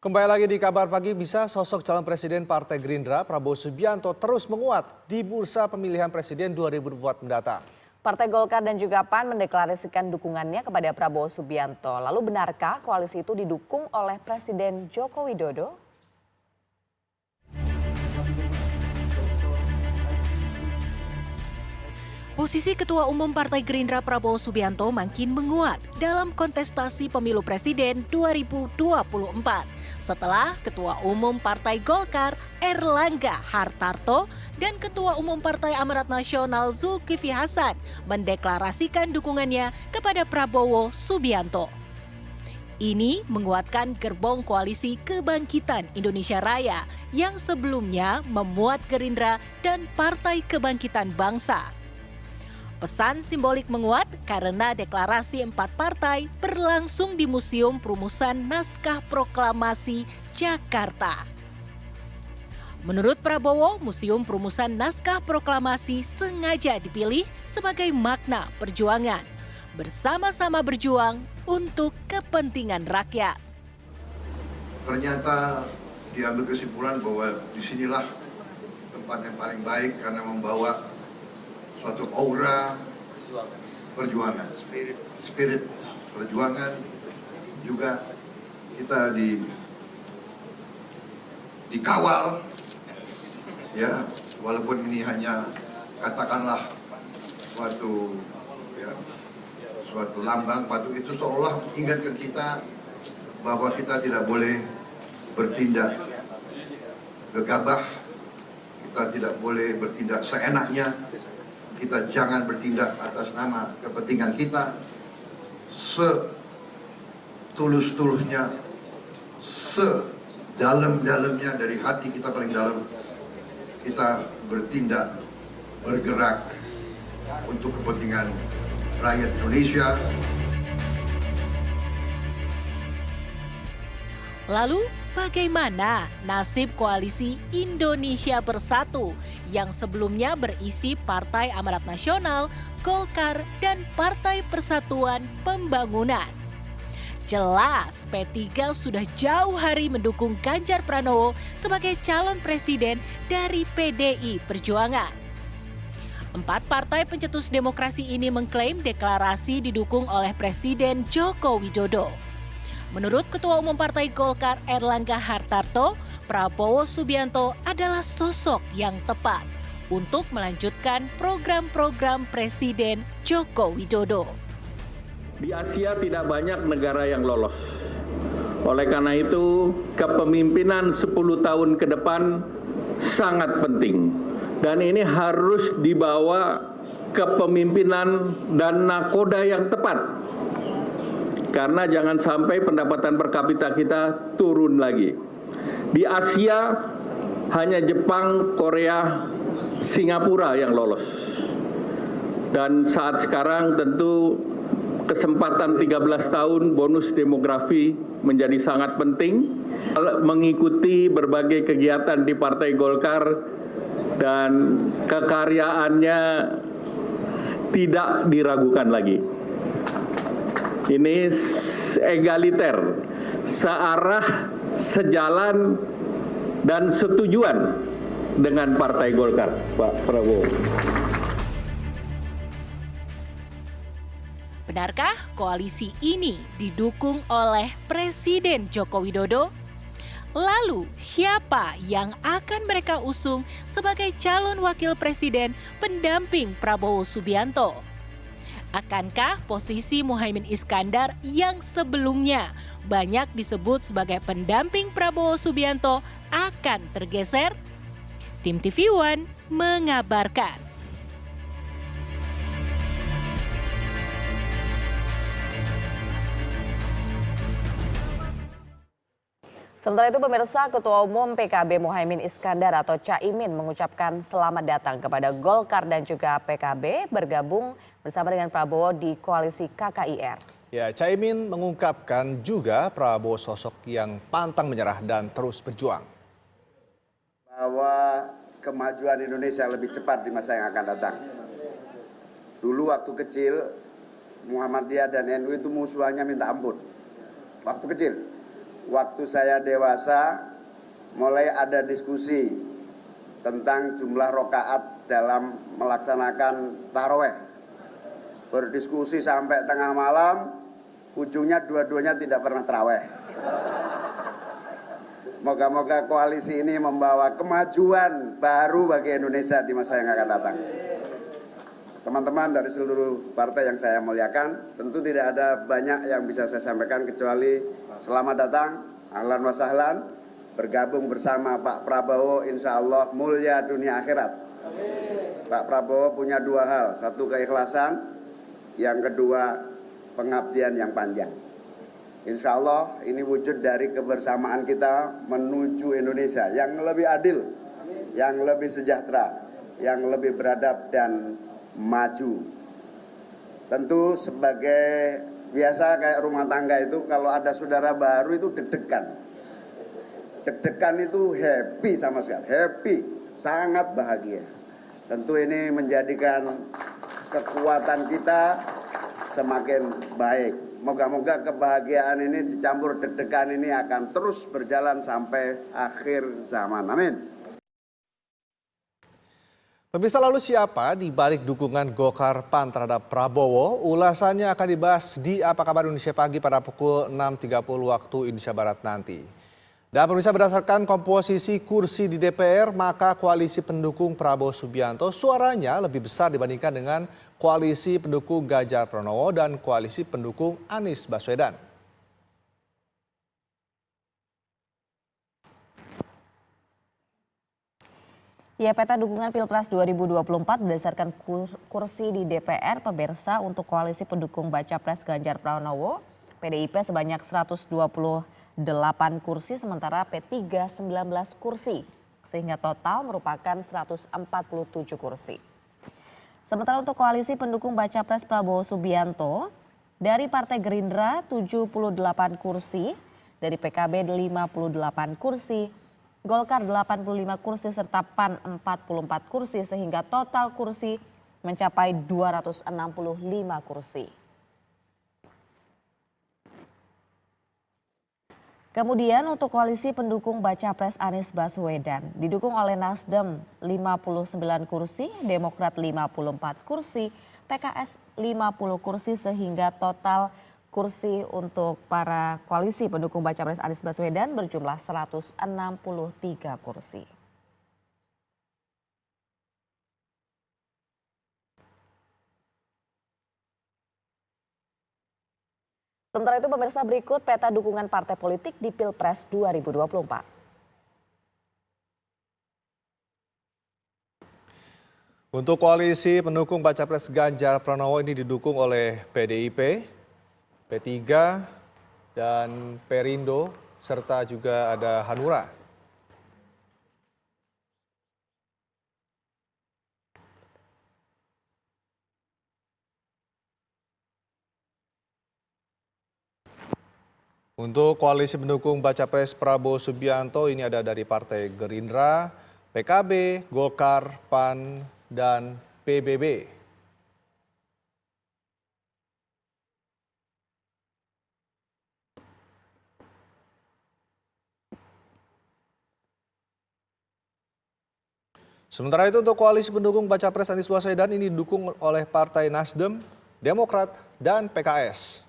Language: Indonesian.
Kembali lagi di Kabar Pagi, bisa sosok calon presiden Partai Gerindra Prabowo Subianto terus menguat di bursa pemilihan presiden 2024 mendatang. Partai Golkar dan juga PAN mendeklarasikan dukungannya kepada Prabowo Subianto. Lalu benarkah koalisi itu didukung oleh Presiden Joko Widodo? Posisi Ketua Umum Partai Gerindra Prabowo Subianto makin menguat dalam kontestasi pemilu presiden 2024 setelah Ketua Umum Partai Golkar Erlangga Hartarto dan Ketua Umum Partai Amanat Nasional Zulkifli Hasan mendeklarasikan dukungannya kepada Prabowo Subianto. Ini menguatkan gerbong koalisi Kebangkitan Indonesia Raya yang sebelumnya memuat Gerindra dan Partai Kebangkitan Bangsa. Pesan simbolik menguat karena deklarasi 4 partai berlangsung di Museum Perumusan Naskah Proklamasi Jakarta. Menurut Prabowo, Museum Perumusan Naskah Proklamasi sengaja dipilih sebagai makna perjuangan. Bersama-sama berjuang untuk kepentingan rakyat. Ternyata diambil kesimpulan bahwa disinilah tempat yang paling baik karena membawa suatu aura perjuangan, spirit perjuangan. Juga kita dikawal, ya, walaupun ini hanya katakanlah suatu lambang patut, itu seolah ingatkan kita bahwa kita tidak boleh bertindak gegabah, kita tidak boleh bertindak seenaknya. Kita jangan bertindak atas nama kepentingan kita, setulus-tulusnya, sedalam-dalamnya dari hati kita paling dalam. Kita bertindak, bergerak untuk kepentingan rakyat Indonesia. Lalu bagaimana nasib koalisi Indonesia Bersatu yang sebelumnya berisi Partai Amanat Nasional, Golkar, dan Partai Persatuan Pembangunan? Jelas P3 sudah jauh hari mendukung Ganjar Pranowo sebagai calon presiden dari PDI Perjuangan. 4 partai pencetus demokrasi ini mengklaim deklarasi didukung oleh Presiden Joko Widodo. Menurut Ketua Umum Partai Golkar Erlangga Hartarto, Prabowo Subianto adalah sosok yang tepat untuk melanjutkan program-program Presiden Joko Widodo. Di Asia tidak banyak negara yang lolos. Oleh karena itu, kepemimpinan 10 tahun ke depan sangat penting. Dan ini harus dibawa kepemimpinan dan nakoda yang tepat. Karena jangan sampai pendapatan per kapita kita turun lagi. Di Asia hanya Jepang, Korea, Singapura yang lolos. Dan saat sekarang tentu kesempatan 13 tahun bonus demografi menjadi sangat penting. Mengikuti berbagai kegiatan di Partai Golkar dan kekaryaannya tidak diragukan lagi. Ini egaliter, searah, sejalan, dan setujuan dengan Partai Golkar, Pak Prabowo. Benarkah koalisi ini didukung oleh Presiden Joko Widodo? Lalu siapa yang akan mereka usung sebagai calon wakil presiden pendamping Prabowo Subianto? Akankah posisi Muhaimin Iskandar yang sebelumnya banyak disebut sebagai pendamping Prabowo Subianto akan tergeser? Tim TV One mengabarkan. Sementara itu pemirsa, Ketua Umum PKB Muhaimin Iskandar atau Caimin mengucapkan selamat datang kepada Golkar dan juga PKB bergabung bersama dengan Prabowo di koalisi KKIR. Ya, Caimin mengungkapkan juga Prabowo sosok yang pantang menyerah dan terus berjuang. Bahwa kemajuan Indonesia lebih cepat di masa yang akan datang. Dulu waktu kecil Muhammadiyah dan NU itu musuhannya minta ampun. Waktu kecil. waktu saya dewasa mulai ada diskusi tentang jumlah rokaat dalam melaksanakan taraweh. Berdiskusi sampai tengah malam, ujungnya dua-duanya tidak pernah taraweh. Moga-moga koalisi ini membawa kemajuan baru bagi Indonesia di masa yang akan datang. Teman-teman dari seluruh partai yang saya muliakan, tentu tidak ada banyak yang bisa saya sampaikan kecuali selamat datang, ahlan wa sahlan, bergabung bersama Pak Prabowo insya Allah mulia dunia akhirat. Pak Prabowo punya dua hal, satu keikhlasan, yang kedua pengabdian yang panjang. Insya Allah ini wujud dari kebersamaan kita menuju Indonesia yang lebih adil, yang lebih sejahtera, yang lebih beradab dan maju. Tentu sebagai biasa kayak rumah tangga itu kalau ada saudara baru itu deg-degan. Deg-degan itu happy sama sekali, happy, sangat bahagia. Tentu ini menjadikan kekuatan kita semakin baik. Moga-moga kebahagiaan ini dicampur deg-degan ini akan terus berjalan sampai akhir zaman. Amin. Pemirsa, lalu siapa di balik dukungan Golkar PAN terhadap Prabowo? Ulasannya akan dibahas di Apa Kabar Indonesia Pagi pada pukul 6.30 waktu Indonesia Barat nanti. Dan pemirsa, berdasarkan komposisi kursi di DPR, maka koalisi pendukung Prabowo Subianto suaranya lebih besar dibandingkan dengan koalisi pendukung Ganjar Pranowo dan koalisi pendukung Anies Baswedan. Ya, peta dukungan Pilpres 2024 berdasarkan kursi di DPR, pemirsa, untuk koalisi pendukung Baca Pres Ganjar Pranowo, PDIP sebanyak 128 kursi, sementara P3 19 kursi, sehingga total merupakan 147 kursi. Sementara untuk koalisi pendukung Baca Pres Prabowo Subianto, dari Partai Gerindra 78 kursi, dari PKB 58 kursi, Golkar 85 kursi serta PAN 44 kursi sehingga total kursi mencapai 265 kursi. Kemudian untuk koalisi pendukung Baca Pres Anies Baswedan didukung oleh Nasdem 59 kursi, Demokrat 54 kursi, PKS 50 kursi sehingga total kursi untuk para koalisi pendukung Baca Pres Anies Baswedan berjumlah 163 kursi. Sementara itu pemirsa, berikut peta dukungan partai politik di Pilpres 2024. Untuk koalisi pendukung Baca Pres Ganjar Pranowo ini didukung oleh PDIP, P3, dan Perindo, serta juga ada Hanura. Untuk koalisi pendukung Baca Pres Prabowo Subianto ini ada dari Partai Gerindra, PKB, Golkar, PAN, dan PBB. Sementara itu untuk koalisi pendukung Baca Pres Anies Baswedan ini didukung oleh Partai Nasdem, Demokrat, dan PKS.